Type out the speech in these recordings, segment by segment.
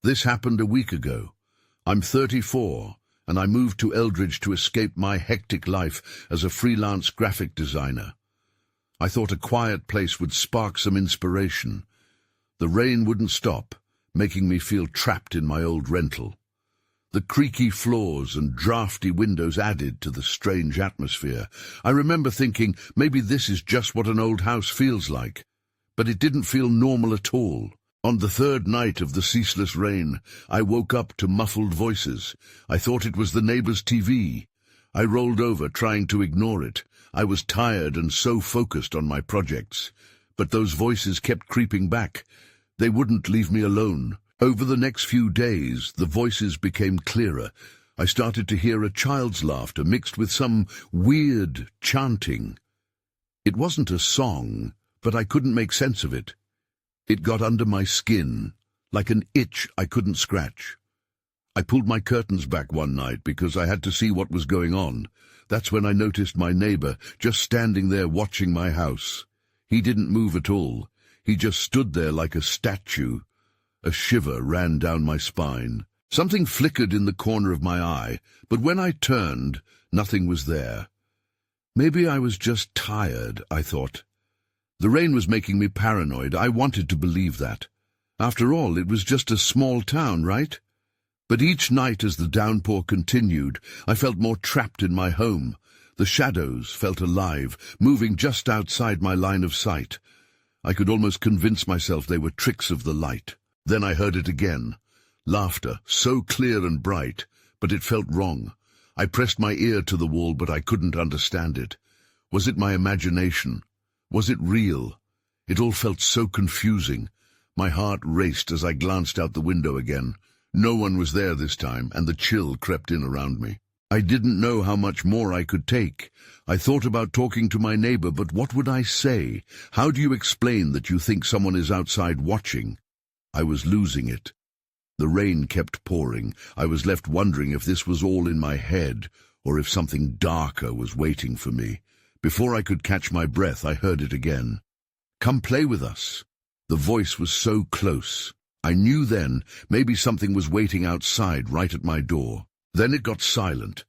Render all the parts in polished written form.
This happened a week ago. I'm 34, and I moved to Eldridge to escape my hectic life as a freelance graphic designer. I thought a quiet place would spark some inspiration. The rain wouldn't stop, making me feel trapped in my old rental. The creaky floors and drafty windows added to the strange atmosphere. I remember thinking, maybe this is just what an old house feels like. But it didn't feel normal at all. On the third night of the ceaseless rain, I woke up to muffled voices. I thought it was the neighbor's TV. I rolled over, trying to ignore it. I was tired and so focused on my projects. But those voices kept creeping back. They wouldn't leave me alone. Over the next few days, the voices became clearer. I started to hear a child's laughter mixed with some weird chanting. It wasn't a song, but I couldn't make sense of it. It got under my skin, like an itch I couldn't scratch. I pulled my curtains back one night because I had to see what was going on. That's when I noticed my neighbor just standing there watching my house. He didn't move at all. He just stood there like a statue. A shiver ran down my spine. Something flickered in the corner of my eye, but when I turned, nothing was there. Maybe I was just tired, I thought. The rain was making me paranoid. I wanted to believe that. After all, it was just a small town, right? But each night as the downpour continued, I felt more trapped in my home. The shadows felt alive, moving just outside my line of sight. I could almost convince myself they were tricks of the light. Then I heard it again. Laughter, so clear and bright, but it felt wrong. I pressed my ear to the wall, but I couldn't understand it. Was it my imagination? Was it real? It all felt so confusing. My heart raced as I glanced out the window again. No one was there this time, and the chill crept in around me. I didn't know how much more I could take. I thought about talking to my neighbor, but what would I say? How do you explain that you think someone is outside watching? I was losing it. The rain kept pouring. I was left wondering if this was all in my head, or if something darker was waiting for me. Before I could catch my breath, I heard it again. "Come play with us." The voice was so close. I knew then maybe something was waiting outside right at my door. Then it got silent.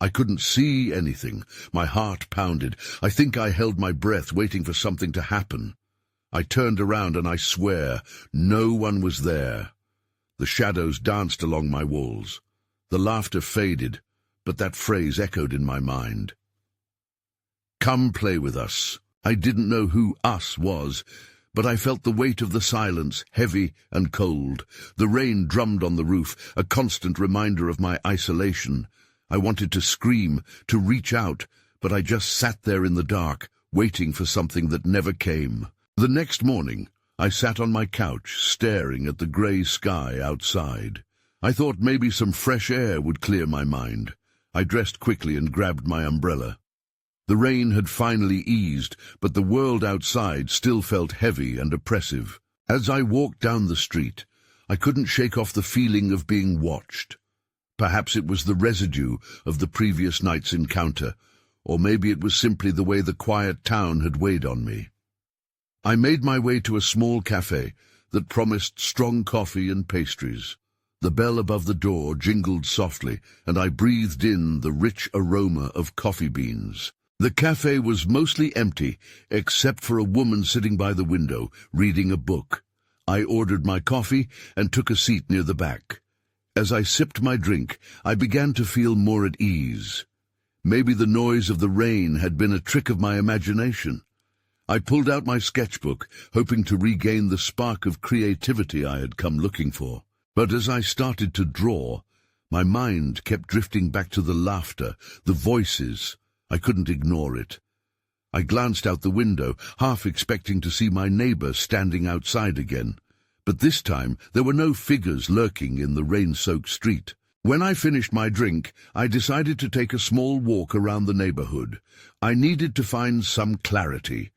I couldn't see anything. My heart pounded. I think I held my breath, waiting for something to happen. I turned around and I swear no one was there. The shadows danced along my walls. The laughter faded, but that phrase echoed in my mind. "Come play with us." I didn't know who us was, but I felt the weight of the silence, heavy and cold. The rain drummed on the roof, a constant reminder of my isolation. I wanted to scream, to reach out, but I just sat there in the dark, waiting for something that never came. The next morning, I sat on my couch, staring at the grey sky outside. I thought maybe some fresh air would clear my mind. I dressed quickly and grabbed my umbrella. The rain had finally eased, but the world outside still felt heavy and oppressive. As I walked down the street, I couldn't shake off the feeling of being watched. Perhaps it was the residue of the previous night's encounter, or maybe it was simply the way the quiet town had weighed on me. I made my way to a small cafe that promised strong coffee and pastries. The bell above the door jingled softly, and I breathed in the rich aroma of coffee beans. The cafe was mostly empty, except for a woman sitting by the window, reading a book. I ordered my coffee and took a seat near the back. As I sipped my drink, I began to feel more at ease. Maybe the noise of the rain had been a trick of my imagination. I pulled out my sketchbook, hoping to regain the spark of creativity I had come looking for. But as I started to draw, my mind kept drifting back to the laughter, the voices. I couldn't ignore it. I glanced out the window, half expecting to see my neighbor standing outside again. But this time there were no figures lurking in the rain-soaked street. When I finished my drink, I decided to take a small walk around the neighborhood. I needed to find some clarity.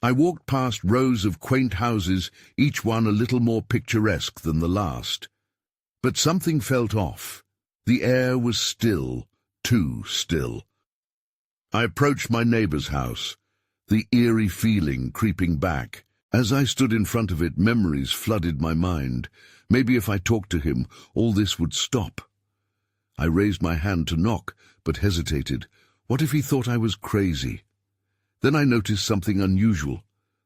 I walked past rows of quaint houses, each one a little more picturesque than the last. But something felt off. The air was still, too still. I approached my neighbor's house, the eerie feeling creeping back. As I stood in front of it, memories flooded my mind. Maybe if I talked to him, all this would stop. I raised my hand to knock, but hesitated. What if he thought I was crazy? Then I noticed something unusual.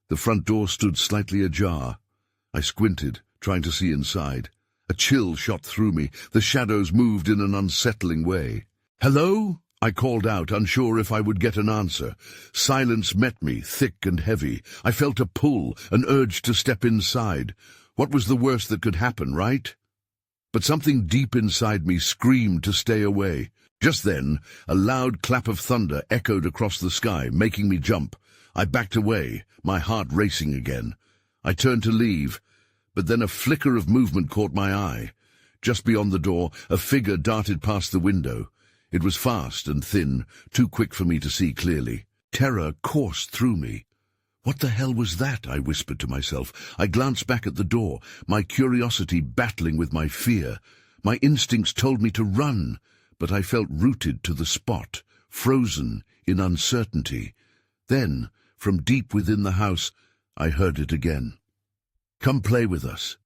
The front door stood slightly ajar. I squinted, trying to see inside. A chill shot through me. The shadows moved in an unsettling way. "Hello?" I called out, unsure if I would get an answer. Silence met me, thick and heavy. I felt a pull, an urge to step inside. What was the worst that could happen, right? But something deep inside me screamed to stay away. Just then, a loud clap of thunder echoed across the sky, making me jump. I backed away, my heart racing again. I turned to leave, but then a flicker of movement caught my eye. Just beyond the door, a figure darted past the window. It was fast and thin, too quick for me to see clearly. Terror coursed through me. "What the hell was that?" I whispered to myself. I glanced back at the door, my curiosity battling with my fear. My instincts told me to run, but I felt rooted to the spot, frozen in uncertainty. Then, from deep within the house, I heard it again. "Come play with us."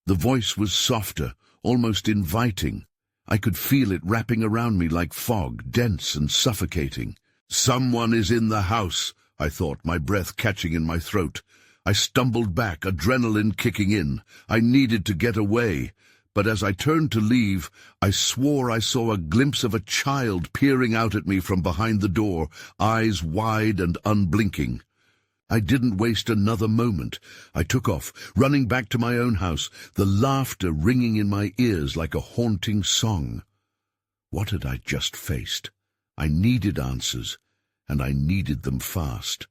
The voice was softer, almost inviting. I could feel it wrapping around me like fog, dense and suffocating. "Someone is in the house," I thought, my breath catching in my throat. I stumbled back, adrenaline kicking in. I needed to get away. But as I turned to leave, I swore I saw a glimpse of a child peering out at me from behind the door, eyes wide and unblinking. I didn't waste another moment. I took off, running back to my own house, the laughter ringing in my ears like a haunting song. What had I just faced? I needed answers, and I needed them fast.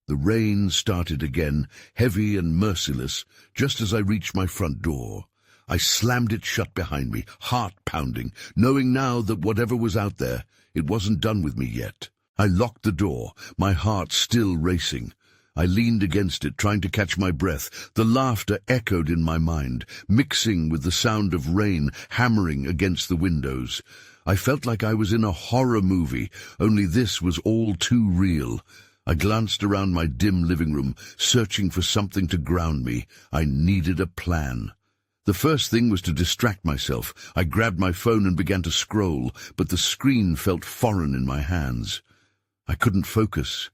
The rain started again, heavy and merciless, just as I reached my front door. I slammed it shut behind me, heart pounding, knowing now that whatever was out there, it wasn't done with me yet. I locked the door, my heart still racing. I leaned against it, trying to catch my breath. The laughter echoed in my mind, mixing with the sound of rain hammering against the windows. I felt like I was in a horror movie, only this was all too real. I glanced around my dim living room, searching for something to ground me. I needed a plan. The first thing was to distract myself. I grabbed my phone and began to scroll, but the screen felt foreign in my hands. I couldn't focus.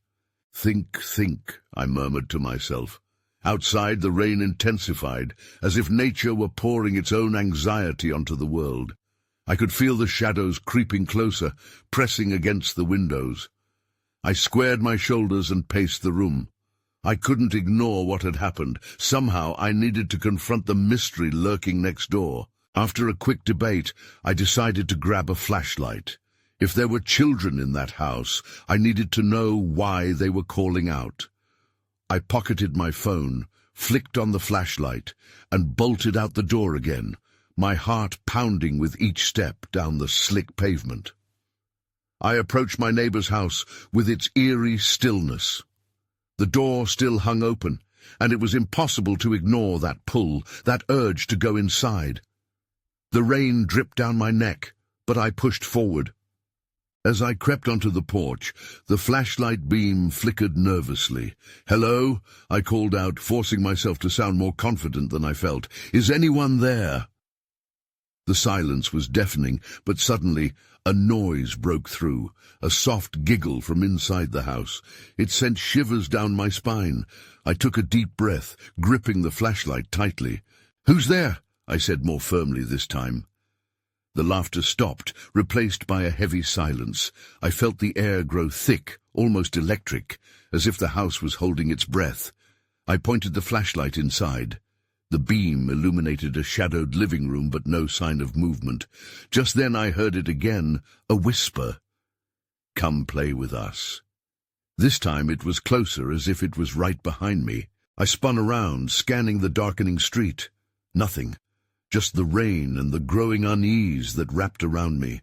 Think, I murmured to myself. Outside, the rain intensified, as if nature were pouring its own anxiety onto the world. I could feel the shadows creeping closer, pressing against the windows. I squared my shoulders and paced the room. I couldn't ignore what had happened. Somehow I needed to confront the mystery lurking next door. After a quick debate, I decided to grab a flashlight. If there were children in that house, I needed to know why they were calling out. I pocketed my phone, flicked on the flashlight, and bolted out the door again, my heart pounding with each step down the slick pavement. I approached my neighbor's house with its eerie stillness. The door still hung open, and it was impossible to ignore that pull, that urge to go inside. The rain dripped down my neck, but I pushed forward. As I crept onto the porch, the flashlight beam flickered nervously. "Hello?" I called out, forcing myself to sound more confident than I felt. "Is anyone there?" The silence was deafening, but suddenly a noise broke through, a soft giggle from inside the house. It sent shivers down my spine. I took a deep breath, gripping the flashlight tightly. "Who's there?" I said more firmly this time. The laughter stopped, replaced by a heavy silence. I felt the air grow thick, almost electric, as if the house was holding its breath. I pointed the flashlight inside. The beam illuminated a shadowed living room, but no sign of movement. Just then I heard it again, a whisper. "Come play with us." This time it was closer, as if it was right behind me. I spun around, scanning the darkening street. Nothing. Just the rain and the growing unease that wrapped around me.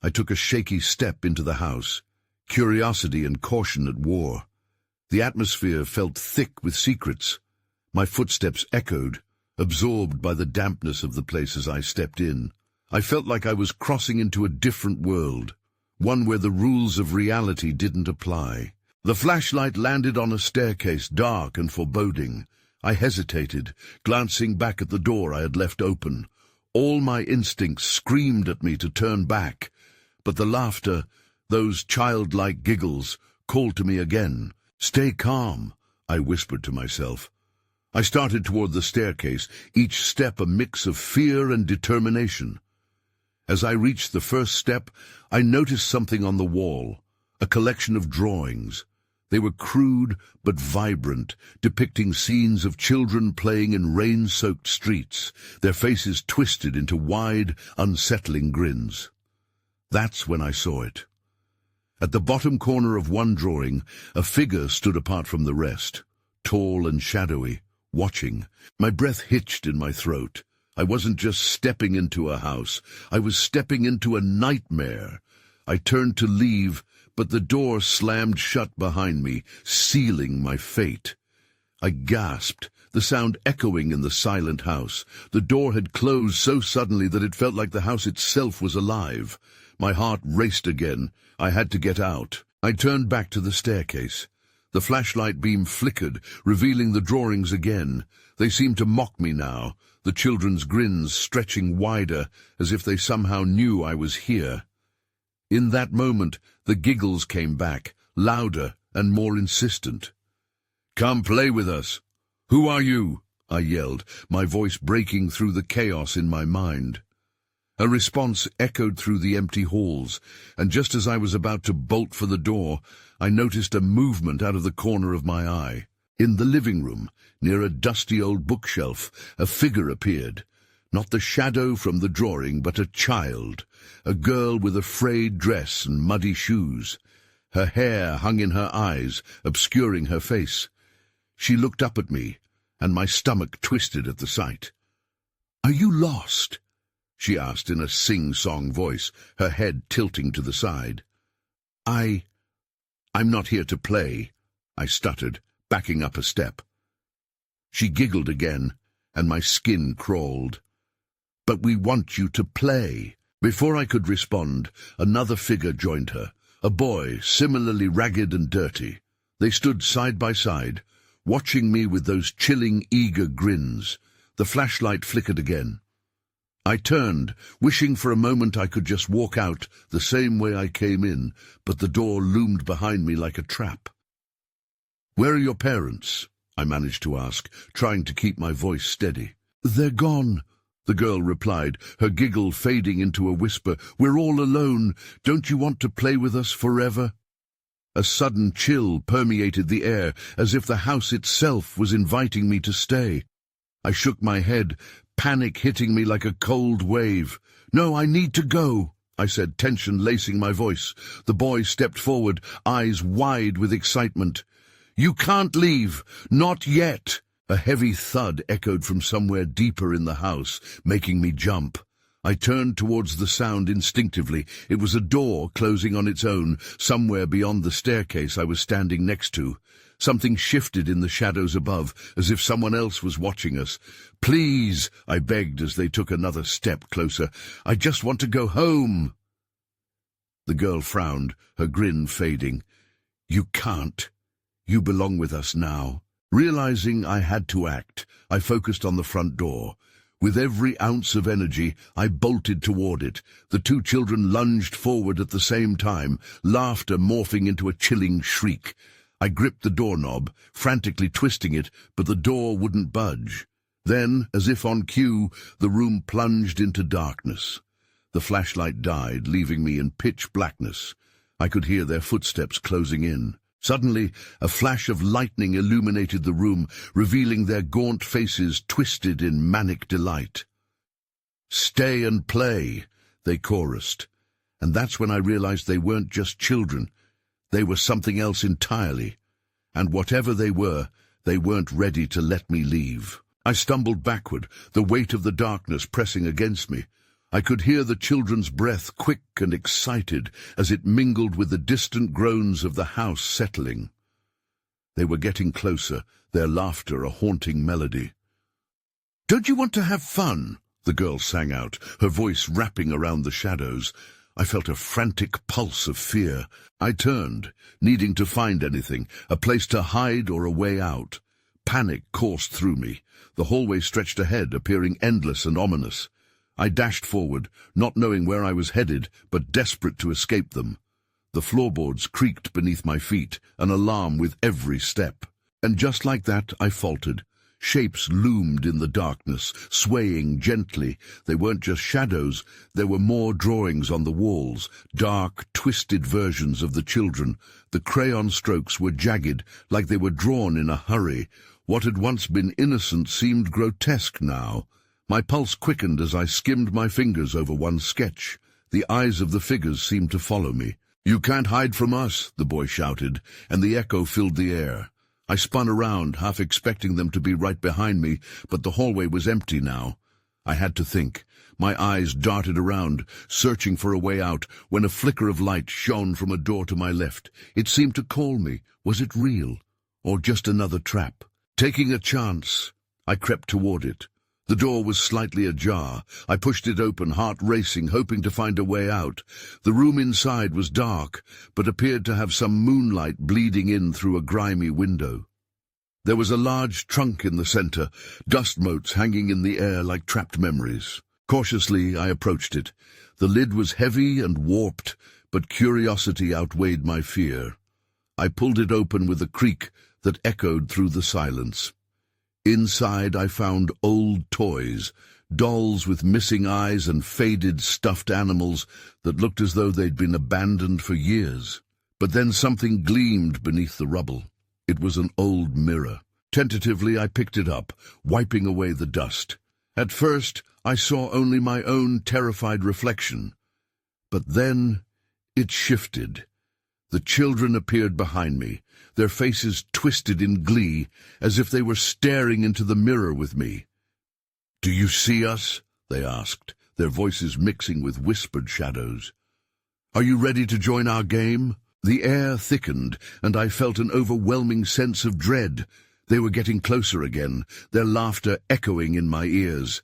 I took a shaky step into the house, curiosity and caution at war. The atmosphere felt thick with secrets. My footsteps echoed, absorbed by the dampness of the place as I stepped in. I felt like I was crossing into a different world, one where the rules of reality didn't apply. The flashlight landed on a staircase, dark and foreboding. I hesitated, glancing back at the door I had left open. All my instincts screamed at me to turn back, but the laughter, those childlike giggles, called to me again. "Stay calm," I whispered to myself. I started toward the staircase, each step a mix of fear and determination. As I reached the first step, I noticed something on the wall, a collection of drawings. They were crude but vibrant, depicting scenes of children playing in rain-soaked streets, their faces twisted into wide, unsettling grins. That's when I saw it. At the bottom corner of one drawing, a figure stood apart from the rest, tall and shadowy, watching. My breath hitched in my throat. I wasn't just stepping into a house, I was stepping into a nightmare. I turned to leave, but the door slammed shut behind me, sealing my fate. I gasped, the sound echoing in the silent house. The door had closed so suddenly that it felt like the house itself was alive. My heart raced again. I had to get out. I turned back to the staircase. The flashlight beam flickered, revealing the drawings again. They seemed to mock me now, the children's grins stretching wider, as if they somehow knew I was here. In that moment, the giggles came back, louder and more insistent. "Come play with us." "Who are you?" I yelled, my voice breaking through the chaos in my mind. A response echoed through the empty halls, and just as I was about to bolt for the door, I noticed a movement out of the corner of my eye. In the living room, near a dusty old bookshelf, a figure appeared. Not the shadow from the drawing, but a child, a girl with a frayed dress and muddy shoes. Her hair hung in her eyes, obscuring her face. She looked up at me, and my stomach twisted at the sight. "Are you lost?" she asked in a sing-song voice, her head tilting to the side. I'm not here to play," I stuttered, backing up a step. She giggled again, and my skin crawled. "But we want you to play." Before I could respond, another figure joined her, a boy similarly ragged and dirty. They stood side by side, watching me with those chilling, eager grins. The flashlight flickered again. I turned, wishing for a moment I could just walk out the same way I came in, but the door loomed behind me like a trap. "Where are your parents?" I managed to ask, trying to keep my voice steady. "They're gone," the girl replied, her giggle fading into a whisper. "We're all alone. Don't you want to play with us forever?" A sudden chill permeated the air, as if the house itself was inviting me to stay. I shook my head, panic hitting me like a cold wave. "No, I need to go," I said, tension lacing my voice. The boy stepped forward, eyes wide with excitement. "You can't leave. Not yet." A heavy thud echoed from somewhere deeper in the house, making me jump. I turned towards the sound instinctively. It was a door closing on its own, somewhere beyond the staircase I was standing next to. Something shifted in the shadows above, as if someone else was watching us. "Please," I begged as they took another step closer. "I just want to go home." The girl frowned, her grin fading. "You can't. You belong with us now." Realizing I had to act, I focused on the front door. With every ounce of energy, I bolted toward it. The two children lunged forward at the same time, laughter morphing into a chilling shriek. I gripped the doorknob, frantically twisting it, but the door wouldn't budge. Then, as if on cue, the room plunged into darkness. The flashlight died, leaving me in pitch blackness. I could hear their footsteps closing in. Suddenly, a flash of lightning illuminated the room, revealing their gaunt faces twisted in manic delight. "Stay and play," they chorused. And that's when I realized they weren't just children. They were something else entirely. And whatever they weren't ready to let me leave. I stumbled backward, the weight of the darkness pressing against me. I could hear the children's breath, quick and excited, as it mingled with the distant groans of the house settling. They were getting closer, their laughter a haunting melody. "Don't you want to have fun?" the girl sang out, her voice wrapping around the shadows. I felt a frantic pulse of fear. I turned, needing to find anything, a place to hide or a way out. Panic coursed through me. The hallway stretched ahead, appearing endless and ominous. I dashed forward, not knowing where I was headed, but desperate to escape them. The floorboards creaked beneath my feet, an alarm with every step. And just like that, I faltered. Shapes loomed in the darkness, swaying gently. They weren't just shadows, there were more drawings on the walls, dark, twisted versions of the children. The crayon strokes were jagged, like they were drawn in a hurry. What had once been innocent seemed grotesque now. My pulse quickened as I skimmed my fingers over one sketch. The eyes of the figures seemed to follow me. "You can't hide from us," the boy shouted, and the echo filled the air. I spun around, half expecting them to be right behind me, but the hallway was empty now. I had to think. My eyes darted around, searching for a way out, when a flicker of light shone from a door to my left. It seemed to call me. Was it real? Or just another trap? Taking a chance, I crept toward it. The door was slightly ajar. I pushed it open, heart racing, hoping to find a way out. The room inside was dark, but appeared to have some moonlight bleeding in through a grimy window. There was a large trunk in the center, dust motes hanging in the air like trapped memories. Cautiously, I approached it. The lid was heavy and warped, but curiosity outweighed my fear. I pulled it open with a creak that echoed through the silence. Inside I found old toys, dolls with missing eyes and faded stuffed animals that looked as though they'd been abandoned for years. But then something gleamed beneath the rubble. It was an old mirror. Tentatively I picked it up, wiping away the dust. At first I saw only my own terrified reflection. But then it shifted. The children appeared behind me, their faces twisted in glee, as if they were staring into the mirror with me. "Do you see us?" they asked, their voices mixing with whispered shadows. "Are you ready to join our game?" The air thickened, and I felt an overwhelming sense of dread. They were getting closer again, their laughter echoing in my ears.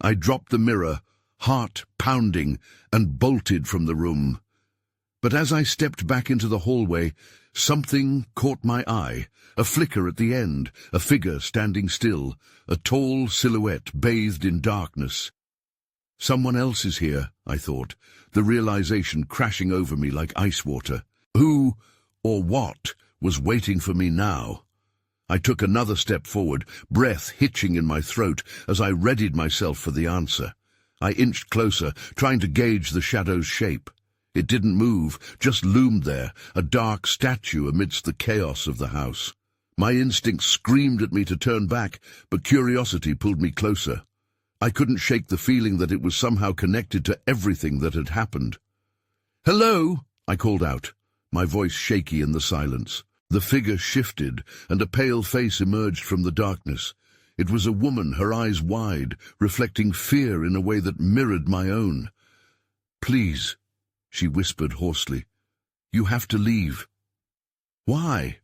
I dropped the mirror, heart pounding, and bolted from the room. But as I stepped back into the hallway, something caught my eye. A flicker at the end, a figure standing still, a tall silhouette bathed in darkness. Someone else is here, I thought, the realization crashing over me like ice water. Who, or what, was waiting for me now? I took another step forward, breath hitching in my throat as I readied myself for the answer. I inched closer, trying to gauge the shadow's shape. It didn't move, just loomed there, a dark statue amidst the chaos of the house. My instinct screamed at me to turn back, but curiosity pulled me closer. I couldn't shake the feeling that it was somehow connected to everything that had happened. "Hello!" I called out, my voice shaky in the silence. The figure shifted, and a pale face emerged from the darkness. It was a woman, her eyes wide, reflecting fear in a way that mirrored my own. "Please," she whispered hoarsely. "You have to leave." "Why?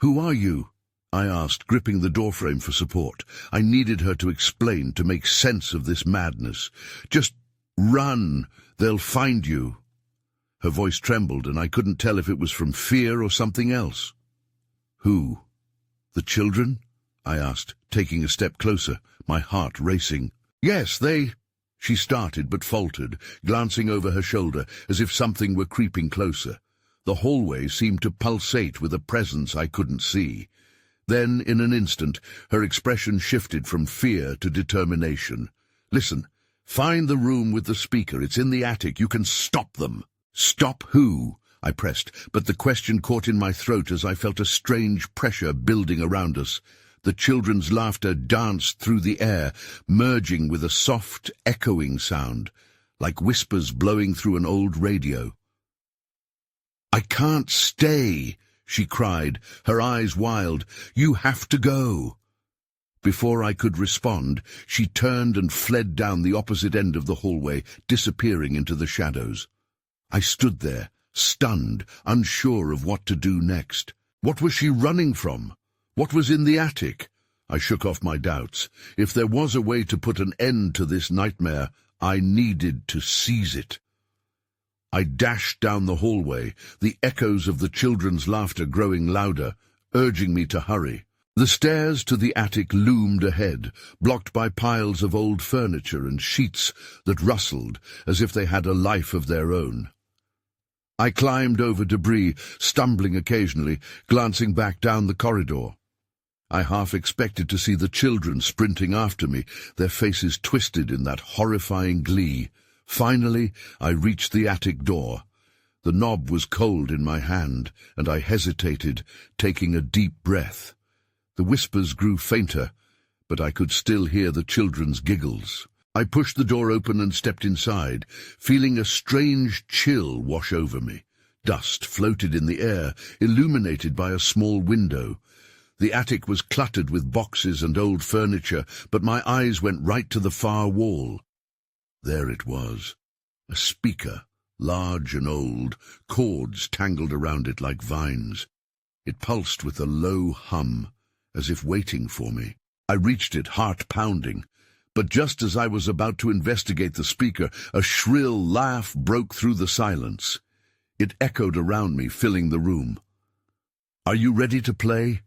Who are you?" I asked, gripping the doorframe for support. I needed her to explain, to make sense of this madness. "Just run. They'll find you." Her voice trembled, and I couldn't tell if it was from fear or something else. "Who? The children?" I asked, taking a step closer, my heart racing. "Yes, they—" She started but faltered, glancing over her shoulder as if something were creeping closer. The hallway seemed to pulsate with a presence I couldn't see. Then, in an instant, her expression shifted from fear to determination. "Listen, find the room with the speaker. It's in the attic. You can stop them." "Stop who?" I pressed, but the question caught in my throat as I felt a strange pressure building around us. The children's laughter danced through the air, merging with a soft, echoing sound, like whispers blowing through an old radio. "I can't stay," she cried, her eyes wild. "You have to go." Before I could respond, she turned and fled down the opposite end of the hallway, disappearing into the shadows. I stood there, stunned, unsure of what to do next. What was she running from? What was in the attic? I shook off my doubts. If there was a way to put an end to this nightmare, I needed to seize it. I dashed down the hallway, the echoes of the children's laughter growing louder, urging me to hurry. The stairs to the attic loomed ahead, blocked by piles of old furniture and sheets that rustled as if they had a life of their own. I climbed over debris, stumbling occasionally, glancing back down the corridor. I half expected to see the children sprinting after me, their faces twisted in that horrifying glee. Finally, I reached the attic door. The knob was cold in my hand, and I hesitated, taking a deep breath. The whispers grew fainter, but I could still hear the children's giggles. I pushed the door open and stepped inside, feeling a strange chill wash over me. Dust floated in the air, illuminated by a small window. The attic was cluttered with boxes and old furniture, but my eyes went right to the far wall. There it was, a speaker, large and old, cords tangled around it like vines. It pulsed with a low hum, as if waiting for me. I reached it, heart pounding. But just as I was about to investigate the speaker, a shrill laugh broke through the silence. It echoed around me, filling the room. "Are you ready to play?"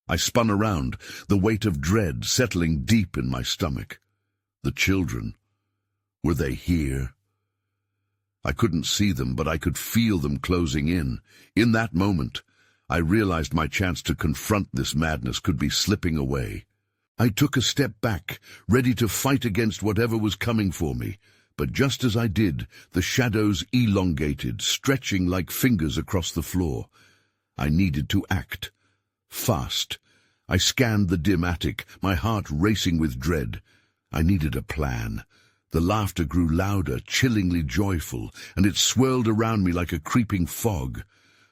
I spun around, the weight of dread settling deep in my stomach. The children. Were they here? I couldn't see them, but I could feel them closing in. In that moment, I realized my chance to confront this madness could be slipping away. I took a step back, ready to fight against whatever was coming for me. But just as I did, the shadows elongated, stretching like fingers across the floor. I needed to act. Fast. I scanned the dim attic, my heart racing with dread. I needed a plan. The laughter grew louder, chillingly joyful, and it swirled around me like a creeping fog.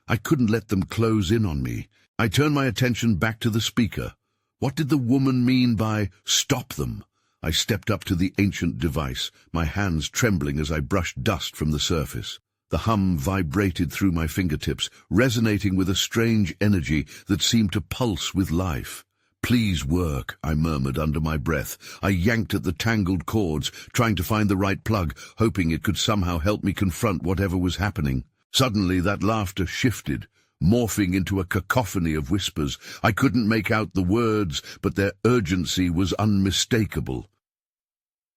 I couldn't let them close in on me. I turned my attention back to the speaker. What did the woman mean by "stop them"? I stepped up to the ancient device, my hands trembling as I brushed dust from the surface. The hum vibrated through my fingertips, resonating with a strange energy that seemed to pulse with life. "Please work," I murmured under my breath. I yanked at the tangled cords, trying to find the right plug, hoping it could somehow help me confront whatever was happening. Suddenly that laughter shifted, morphing into a cacophony of whispers. I couldn't make out the words, but their urgency was unmistakable.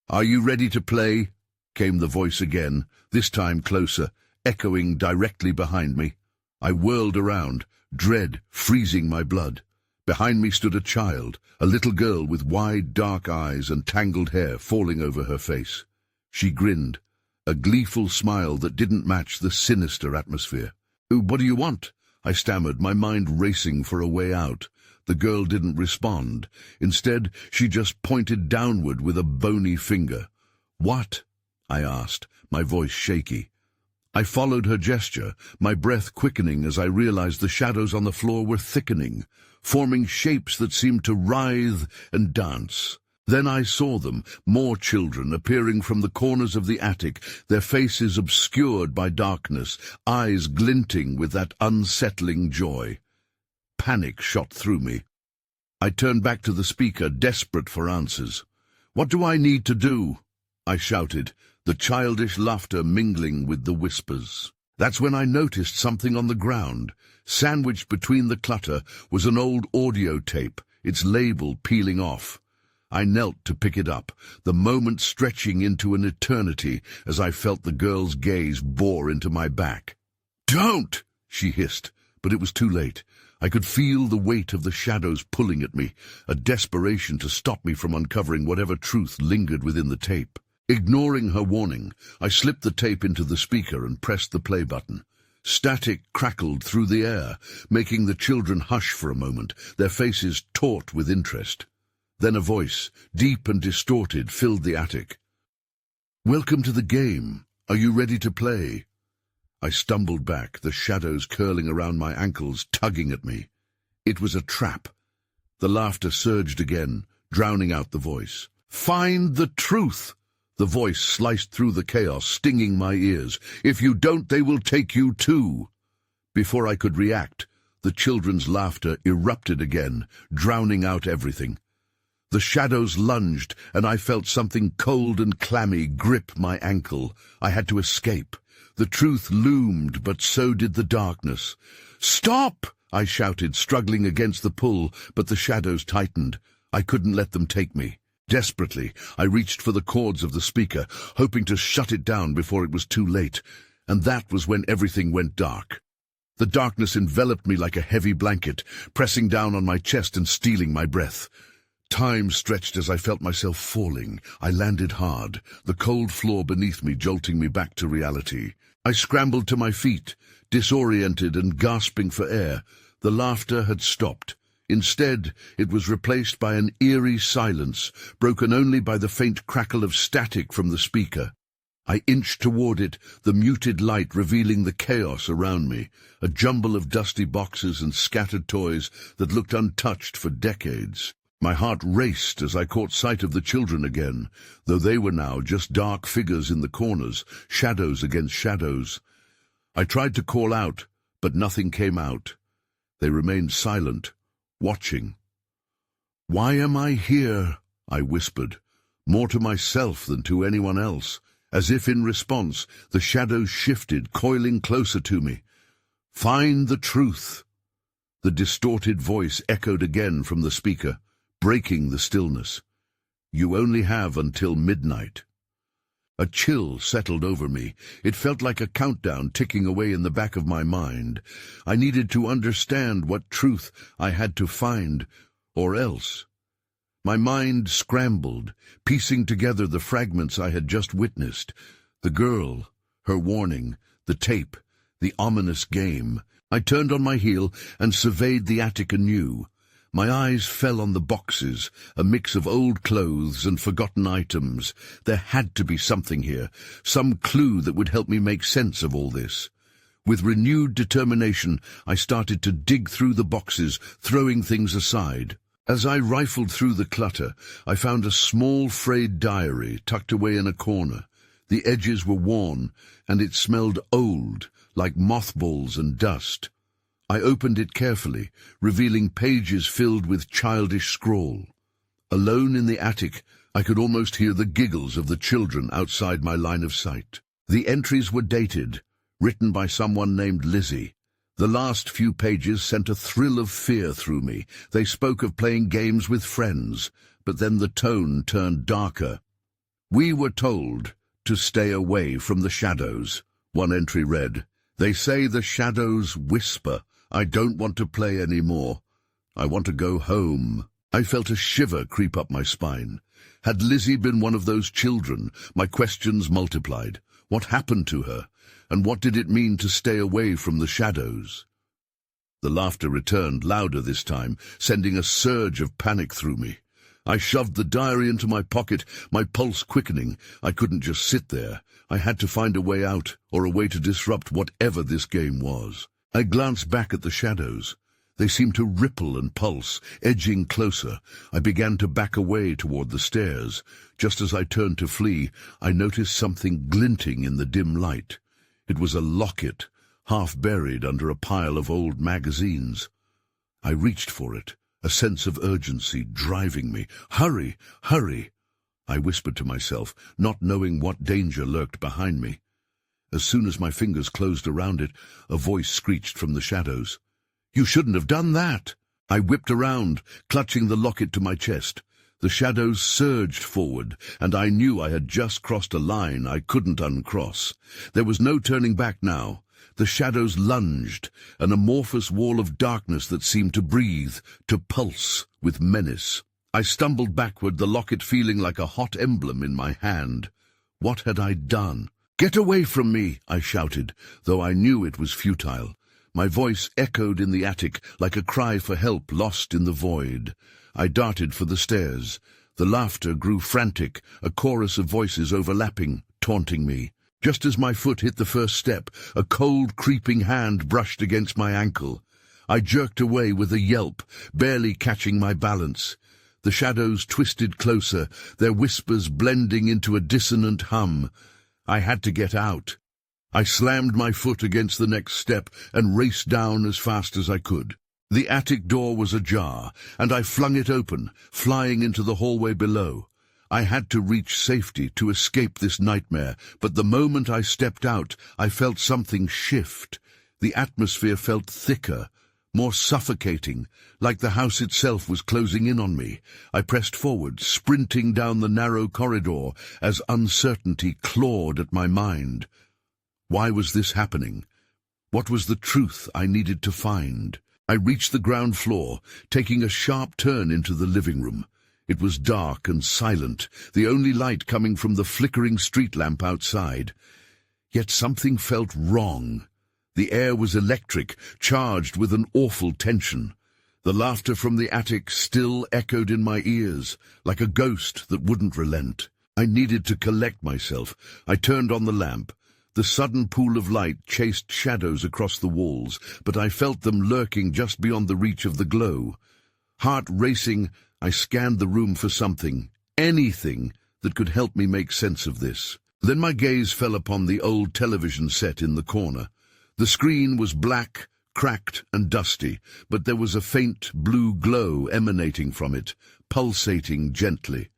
"Are you ready to play?" came the voice again, this time closer, echoing directly behind me. I whirled around, dread freezing my blood. Behind me stood a child, a little girl with wide, dark eyes and tangled hair falling over her face. She grinned, a gleeful smile that didn't match the sinister atmosphere. "What do you want?" I stammered, my mind racing for a way out. The girl didn't respond. Instead, she just pointed downward with a bony finger. "What?" I asked, my voice shaky. I followed her gesture, my breath quickening as I realized the shadows on the floor were thickening, forming shapes that seemed to writhe and dance. Then I saw them, more children appearing from the corners of the attic, their faces obscured by darkness, eyes glinting with that unsettling joy. Panic shot through me. I turned back to the speaker, desperate for answers. "What do I need to do?" I shouted, the childish laughter mingling with the whispers. That's when I noticed something on the ground. Sandwiched between the clutter was an old audio tape, its label peeling off. I knelt to pick it up, the moment stretching into an eternity as I felt the girl's gaze bore into my back. "Don't!" she hissed, but it was too late. I could feel the weight of the shadows pulling at me, a desperation to stop me from uncovering whatever truth lingered within the tape. Ignoring her warning, I slipped the tape into the speaker and pressed the play button. Static crackled through the air, making the children hush for a moment, their faces taut with interest. Then a voice, deep and distorted, filled the attic. "Welcome to the game. Are you ready to play?" I stumbled back, the shadows curling around my ankles, tugging at me. It was a trap. The laughter surged again, drowning out the voice. "Find the truth!" The voice sliced through the chaos, stinging my ears. "If you don't, they will take you too." Before I could react, the children's laughter erupted again, drowning out everything. The shadows lunged, and I felt something cold and clammy grip my ankle. I had to escape. The truth loomed, but so did the darkness. "Stop!" I shouted, struggling against the pull, but the shadows tightened. I couldn't let them take me. Desperately, I reached for the cords of the speaker, hoping to shut it down before it was too late, and that was when everything went dark. The darkness enveloped me like a heavy blanket, pressing down on my chest and stealing my breath. Time stretched as I felt myself falling. I landed hard, the cold floor beneath me jolting me back to reality. I scrambled to my feet, disoriented and gasping for air. The laughter had stopped. Instead, it was replaced by an eerie silence, broken only by the faint crackle of static from the speaker. I inched toward it, the muted light revealing the chaos around me, a jumble of dusty boxes and scattered toys that looked untouched for decades. My heart raced as I caught sight of the children again, though they were now just dark figures in the corners, shadows against shadows. I tried to call out, but nothing came out. They remained silent, watching. "Why am I here?" I whispered, more to myself than to anyone else. As if in response, the shadows shifted, coiling closer to me. "Find the truth." The distorted voice echoed again from the speaker, breaking the stillness. "You only have until midnight." A chill settled over me. It felt like a countdown ticking away in the back of my mind. I needed to understand what truth I had to find, or else. My mind scrambled, piecing together the fragments I had just witnessed. The girl, her warning, the tape, the ominous game. I turned on my heel and surveyed the attic anew. My eyes fell on the boxes, a mix of old clothes and forgotten items. There had to be something here, some clue that would help me make sense of all this. With renewed determination, I started to dig through the boxes, throwing things aside. As I rifled through the clutter, I found a small frayed diary tucked away in a corner. The edges were worn, and it smelled old, like mothballs and dust. I opened it carefully, revealing pages filled with childish scrawl. Alone in the attic, I could almost hear the giggles of the children outside my line of sight. The entries were dated, written by someone named Lizzie. The last few pages sent a thrill of fear through me. They spoke of playing games with friends, but then the tone turned darker. "We were told to stay away from the shadows," one entry read. "They say the shadows whisper. I don't want to play anymore. I want to go home." I felt a shiver creep up my spine. Had Lizzie been one of those children? My questions multiplied. What happened to her? And what did it mean to stay away from the shadows? The laughter returned, louder this time, sending a surge of panic through me. I shoved the diary into my pocket, my pulse quickening. I couldn't just sit there. I had to find a way out, or a way to disrupt whatever this game was. I glanced back at the shadows. They seemed to ripple and pulse, edging closer. I began to back away toward the stairs. Just as I turned to flee, I noticed something glinting in the dim light. It was a locket, half buried under a pile of old magazines. I reached for it, a sense of urgency driving me. "Hurry, hurry!" I whispered to myself, not knowing what danger lurked behind me. As soon as my fingers closed around it, a voice screeched from the shadows. "You shouldn't have done that!" I whipped around, clutching the locket to my chest. The shadows surged forward, and I knew I had just crossed a line I couldn't uncross. There was no turning back now. The shadows lunged, an amorphous wall of darkness that seemed to breathe, to pulse with menace. I stumbled backward, the locket feeling like a hot emblem in my hand. What had I done? "Get away from me!" I shouted, though I knew it was futile. My voice echoed in the attic like a cry for help lost in the void. I darted for the stairs. The laughter grew frantic, a chorus of voices overlapping, taunting me. Just as my foot hit the first step, a cold, creeping hand brushed against my ankle. I jerked away with a yelp, barely catching my balance. The shadows twisted closer, their whispers blending into a dissonant hum. I had to get out. I slammed my foot against the next step and raced down as fast as I could. The attic door was ajar, and I flung it open, flying into the hallway below. I had to reach safety to escape this nightmare, but the moment I stepped out, I felt something shift. The atmosphere felt thicker, more suffocating, like the house itself was closing in on me. I pressed forward, sprinting down the narrow corridor as uncertainty clawed at my mind. Why was this happening? What was the truth I needed to find? I reached the ground floor, taking a sharp turn into the living room. It was dark and silent, the only light coming from the flickering street lamp outside. Yet something felt wrong. The air was electric, charged with an awful tension. The laughter from the attic still echoed in my ears, like a ghost that wouldn't relent. I needed to collect myself. I turned on the lamp. The sudden pool of light chased shadows across the walls, but I felt them lurking just beyond the reach of the glow. Heart racing, I scanned the room for something, anything, that could help me make sense of this. Then my gaze fell upon the old television set in the corner. The screen was black, cracked and dusty, but there was a faint blue glow emanating from it, pulsating gently.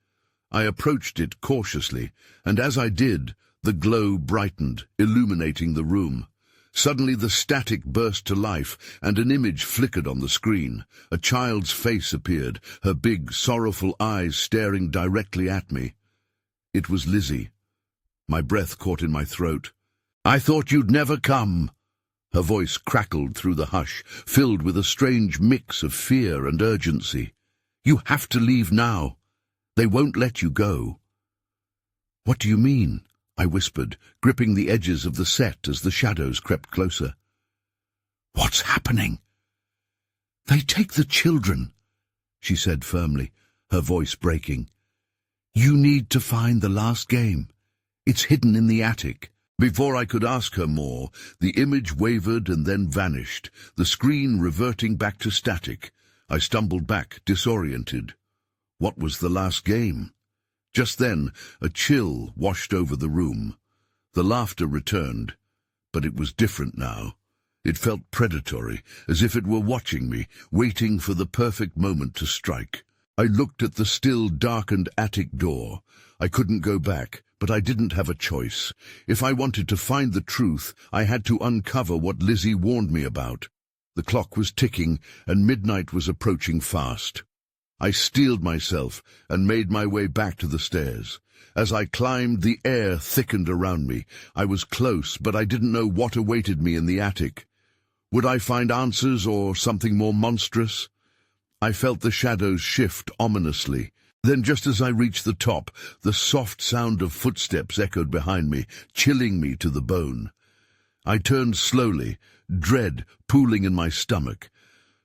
I approached it cautiously, and as I did, the glow brightened, illuminating the room. Suddenly the static burst to life, and an image flickered on the screen. A child's face appeared, her big, sorrowful eyes staring directly at me. It was Lizzie. My breath caught in my throat. "I thought you'd never come." Her voice crackled through the hush, filled with a strange mix of fear and urgency. "You have to leave now. They won't let you go." "What do you mean?" I whispered, gripping the edges of the set as the shadows crept closer. "What's happening?" "They take the children," she said firmly, her voice breaking. "You need to find the last game. It's hidden in the attic." Before I could ask her more, the image wavered and then vanished, the screen reverting back to static. I stumbled back, disoriented. What was the last game? Just then, a chill washed over the room. The laughter returned, but it was different now. It felt predatory, as if it were watching me, waiting for the perfect moment to strike. I looked at the still darkened attic door. I couldn't go back, but I didn't have a choice. If I wanted to find the truth, I had to uncover what Lizzie warned me about. The clock was ticking, and midnight was approaching fast. I steeled myself and made my way back to the stairs. As I climbed, the air thickened around me. I was close, but I didn't know what awaited me in the attic. Would I find answers or something more monstrous? I felt the shadows shift ominously. Then, just as I reached the top, the soft sound of footsteps echoed behind me, chilling me to the bone. I turned slowly, dread pooling in my stomach.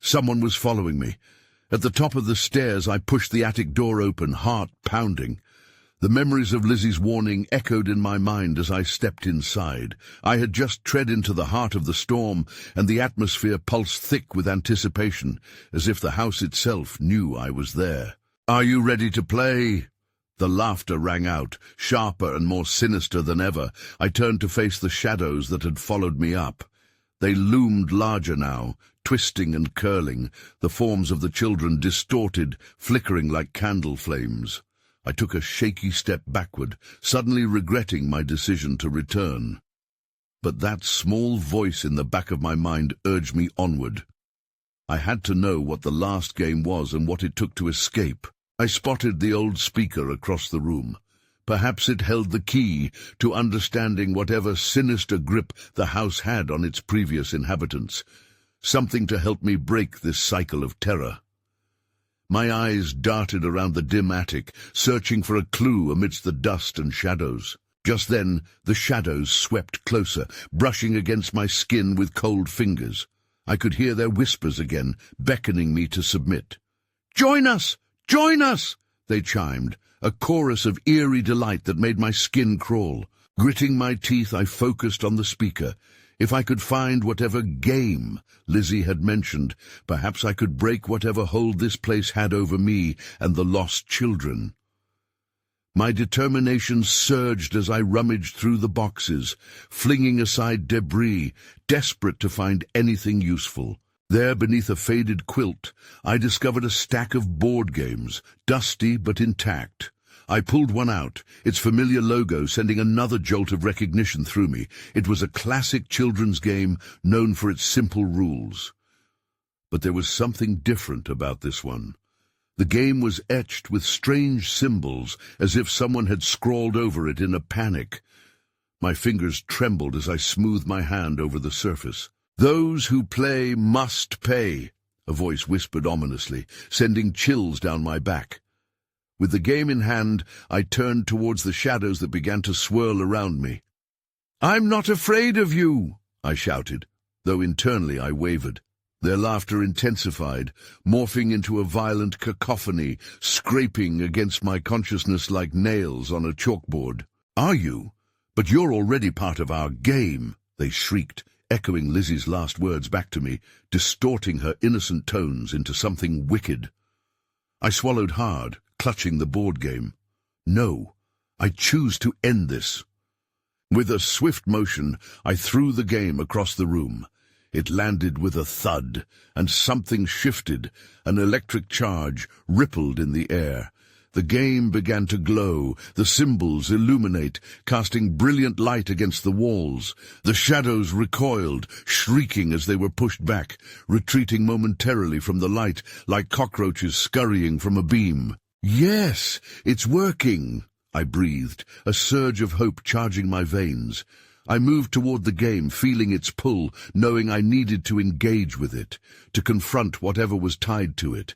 Someone was following me. At the top of the stairs, I pushed the attic door open, heart pounding. The memories of Lizzie's warning echoed in my mind as I stepped inside. I had just tread into the heart of the storm, and the atmosphere pulsed thick with anticipation, as if the house itself knew I was there. "Are you ready to play?" The laughter rang out, sharper and more sinister than ever. I turned to face the shadows that had followed me up. They loomed larger now, twisting and curling, the forms of the children distorted, flickering like candle flames. I took a shaky step backward, suddenly regretting my decision to return. But that small voice in the back of my mind urged me onward. I had to know what the last game was and what it took to escape. I spotted the old speaker across the room. Perhaps it held the key to understanding whatever sinister grip the house had on its previous inhabitants, something to help me break this cycle of terror. My eyes darted around the dim attic, searching for a clue amidst the dust and shadows. Just then, the shadows swept closer, brushing against my skin with cold fingers. I could hear their whispers again, beckoning me to submit. "Join us! Join us!" they chimed, a chorus of eerie delight that made my skin crawl. Gritting my teeth, I focused on the speaker. If I could find whatever game Lizzie had mentioned, perhaps I could break whatever hold this place had over me and the lost children. My determination surged as I rummaged through the boxes, flinging aside debris, desperate to find anything useful. There, beneath a faded quilt, I discovered a stack of board games, dusty but intact. I pulled one out, its familiar logo sending another jolt of recognition through me. It was a classic children's game known for its simple rules. But there was something different about this one. The game was etched with strange symbols, as if someone had scrawled over it in a panic. My fingers trembled as I smoothed my hand over the surface. "Those who play must pay," a voice whispered ominously, sending chills down my back. With the game in hand, I turned towards the shadows that began to swirl around me. "I'm not afraid of you," I shouted, though internally I wavered. Their laughter intensified, morphing into a violent cacophony, scraping against my consciousness like nails on a chalkboard. "Are you? But you're already part of our game," they shrieked, echoing Lizzie's last words back to me, distorting her innocent tones into something wicked. I swallowed hard, clutching the board game. No, I choose to end this. With a swift motion, I threw the game across the room. It landed with a thud, and something shifted. An electric charge rippled in the air. The game began to glow, the symbols illuminate, casting brilliant light against the walls. The shadows recoiled, shrieking as they were pushed back, retreating momentarily from the light, like cockroaches scurrying from a beam. "Yes, it's working," I breathed, a surge of hope charging my veins. I moved toward the game, feeling its pull, knowing I needed to engage with it, to confront whatever was tied to it.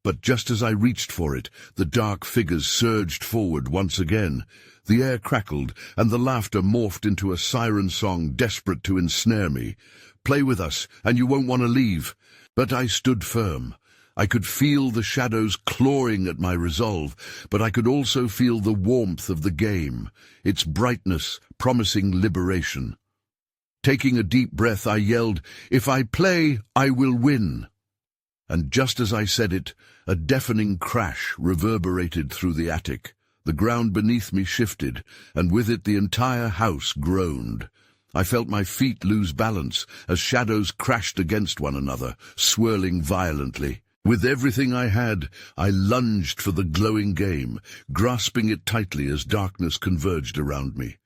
But just as I reached for it, the dark figures surged forward once again. The air crackled, and the laughter morphed into a siren song desperate to ensnare me. "Play with us, and you won't want to leave." But I stood firm. I could feel the shadows clawing at my resolve, but I could also feel the warmth of the game, its brightness promising liberation. Taking a deep breath, I yelled, "If I play, I will win." And just as I said it, a deafening crash reverberated through the attic. The ground beneath me shifted, and with it the entire house groaned. I felt my feet lose balance as shadows crashed against one another, swirling violently. With everything I had, I lunged for the glowing game, grasping it tightly as darkness converged around me.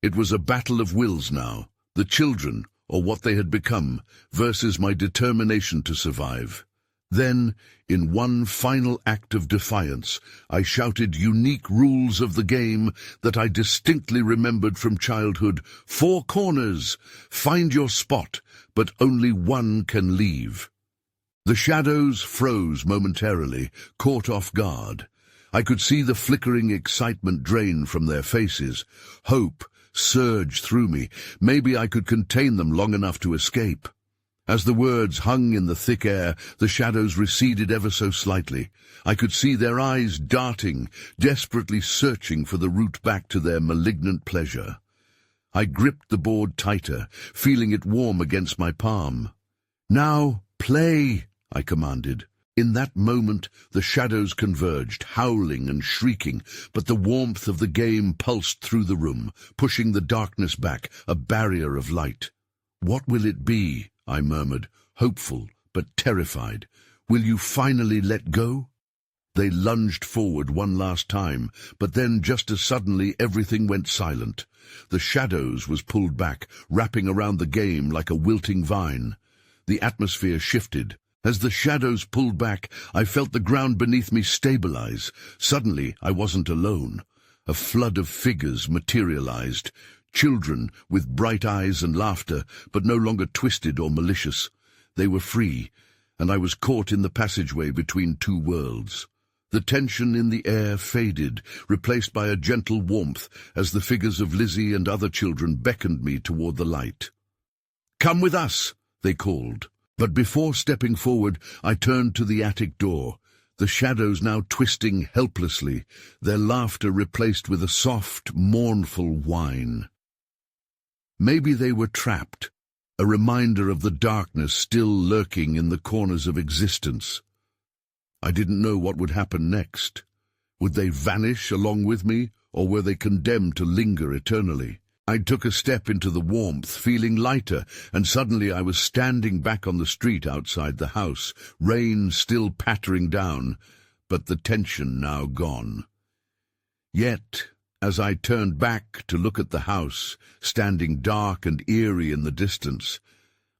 It was a battle of wills now, the children, or what they had become, versus my determination to survive. Then, in one final act of defiance, I shouted unique rules of the game that I distinctly remembered from childhood. 4 corners! Find your spot, but only one can leave. The shadows froze momentarily, caught off guard. I could see the flickering excitement drain from their faces. Hope surged through me. Maybe I could contain them long enough to escape. As the words hung in the thick air, the shadows receded ever so slightly. I could see their eyes darting, desperately searching for the route back to their malignant pleasure. I gripped the board tighter, feeling it warm against my palm. "Now, play!" I commanded. In that moment, the shadows converged, howling and shrieking, but the warmth of the game pulsed through the room, pushing the darkness back, a barrier of light. "What will it be?" I murmured, hopeful but terrified. "Will you finally let go?" They lunged forward one last time, but then just as suddenly everything went silent. The shadows was pulled back, wrapping around the game like a wilting vine. The atmosphere shifted. As the shadows pulled back, I felt the ground beneath me stabilize. Suddenly, I wasn't alone. A flood of figures materialized. Children with bright eyes and laughter, but no longer twisted or malicious. They were free, and I was caught in the passageway between 2 worlds. The tension in the air faded, replaced by a gentle warmth as the figures of Lizzie and other children beckoned me toward the light. "Come with us," they called. But before stepping forward, I turned to the attic door, the shadows now twisting helplessly, their laughter replaced with a soft, mournful whine. Maybe they were trapped, a reminder of the darkness still lurking in the corners of existence. I didn't know what would happen next. Would they vanish along with me, or were they condemned to linger eternally? I took a step into the warmth, feeling lighter, and suddenly I was standing back on the street outside the house, rain still pattering down, but the tension now gone. Yet, as I turned back to look at the house, standing dark and eerie in the distance,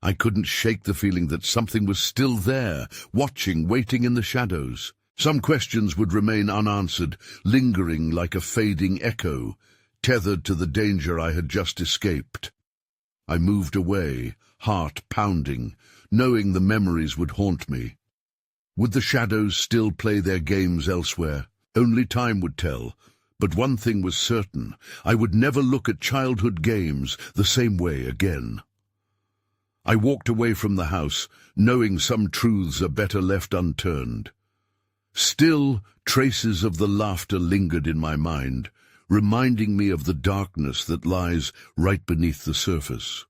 I couldn't shake the feeling that something was still there, watching, waiting in the shadows. Some questions would remain unanswered, lingering like a fading echo, tethered to the danger I had just escaped. I moved away, heart pounding, knowing the memories would haunt me. Would the shadows still play their games elsewhere? Only time would tell. But one thing was certain: I would never look at childhood games the same way again. I walked away from the house, knowing some truths are better left unturned. Still, traces of the laughter lingered in my mind, reminding me of the darkness that lies right beneath the surface.